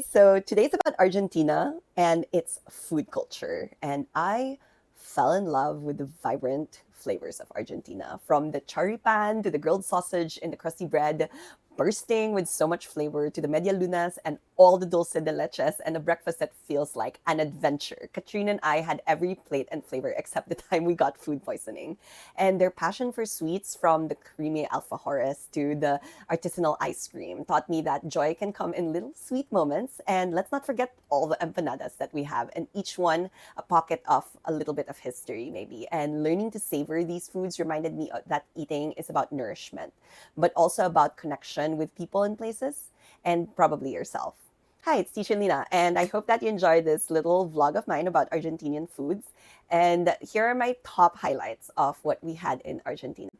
So today's about Argentina and its food culture. And I fell in love with the vibrant flavors of Argentina, from the choripan to the grilled sausage in the crusty bread, bursting with so much flavor, to the medialunas and all the dulce de leches and a breakfast that feels like an adventure. Katrine and I had every plate and flavor except the time we got food poisoning. And their passion for sweets, from the creamy alfajores to the artisanal ice cream, taught me that joy can come in little sweet moments. And let's not forget all the empanadas that we have, and each one a pocket of a little bit of history, maybe. And learning to savor these foods reminded me that eating is about nourishment, but also about connection with people and places, and probably yourself. Hi, it's Tisha Lina, and I hope that you enjoyed this little vlog of mine about Argentinian foods. And here are my top highlights of what we had in Argentina.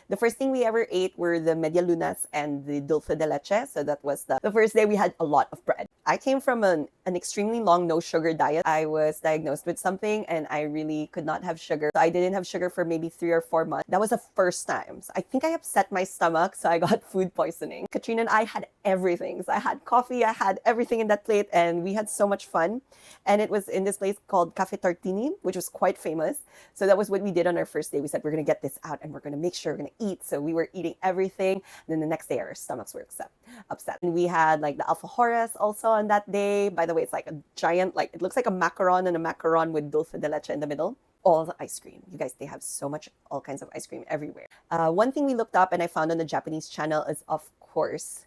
The first thing we ever ate were the medialunas and the dulce de leche. So that was the first day we had a lot of bread. I came from an extremely long no sugar diet. I was diagnosed with something and I really could not have sugar. So I didn't have sugar for maybe 3 or 4 months. That was the first time. So I think I upset my stomach, so I got food poisoning. Katrina and I had everything. So I had coffee, I had everything in that plate, and we had so much fun. And it was in this place called Cafe Tartini, which was quite famous. So that was what we did on our first day. We said, we're going to get this out and we're going to make sure we're going to eat. So we were eating everything. And then the next day, our stomachs were upset. And we had like the alfajores also on that day. By the way, it's like a giant, like it looks like a macaron, and a macaron with dulce de leche in the middle. All the ice cream. You guys, they have so much, all kinds of ice cream everywhere. One thing we looked up and I found on the Japanese channel is, of course,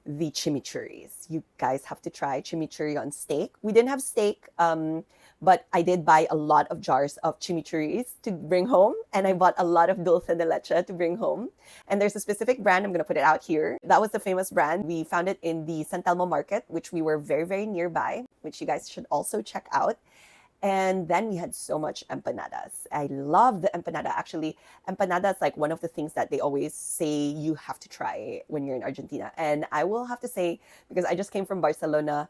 the chimichurris. You guys have to try chimichurri on steak. We didn't have steak, but I did buy a lot of jars of chimichurris to bring home, and I bought a lot of dulce de leche to bring home. And there's a specific brand, I'm going to put it out here. That was the famous brand. We found it in the San Telmo market, which we were very, very nearby, which you guys should also check out. And then we had so much empanadas. I love the empanada. Actually, empanada is like one of the things that they always say you have to try when you're in Argentina. And I will have to say, because I just came from Barcelona,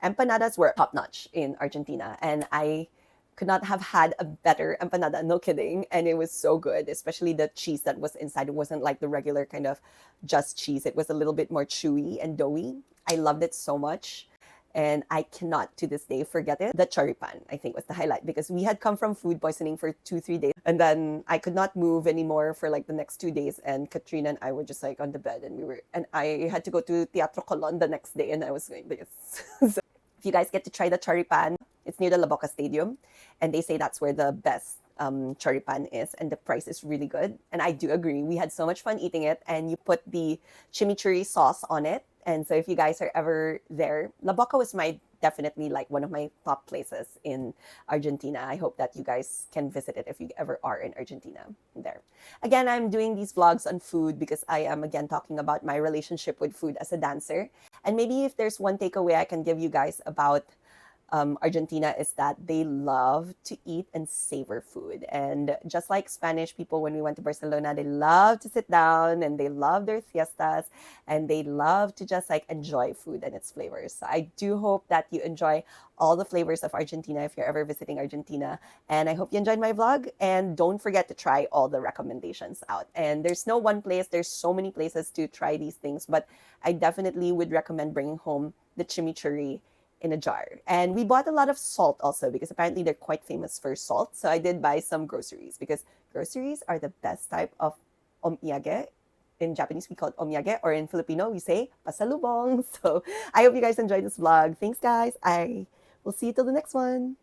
empanadas were top notch in Argentina. And I could not have had a better empanada, no kidding. And it was so good, especially the cheese that was inside. It wasn't like the regular kind of just cheese. It was a little bit more chewy and doughy. I loved it so much. And I cannot to this day forget it. The choripan, I think, was the highlight, because we had come from food poisoning for 2-3 days. And then I could not move anymore for like the next 2 days. And Katrina and I were just like on the bed, and I had to go to Teatro Colon the next day, and I was going this. So if you guys get to try the choripan, it's near the La Boca Stadium. And they say that's where the best choripan is, and the price is really good. And I do agree. We had so much fun eating it, and you put the chimichurri sauce on it. And so if you guys are ever there, La Boca was definitely like one of my top places in Argentina. I hope that you guys can visit it if you ever are in Argentina there. Again, I'm doing these vlogs on food because I am again talking about my relationship with food as a dancer. And maybe if there's one takeaway I can give you guys about Argentina, is that they love to eat and savor food. And just like Spanish people, when we went to Barcelona, they love to sit down and they love their fiestas and they love to just like enjoy food and its flavors. So I do hope that you enjoy all the flavors of Argentina if you're ever visiting Argentina. And I hope you enjoyed my vlog. And don't forget to try all the recommendations out. And there's no one place, there's so many places to try these things, but I definitely would recommend bringing home the chimichurri in a jar. And we bought a lot of salt also, because apparently they're quite famous for salt. So I did buy some groceries, because groceries are the best type of omiyage. In Japanese, we call it omiyage, or in Filipino, we say pasalubong. So I hope you guys enjoyed this vlog. Thanks, guys. I will see you till the next one.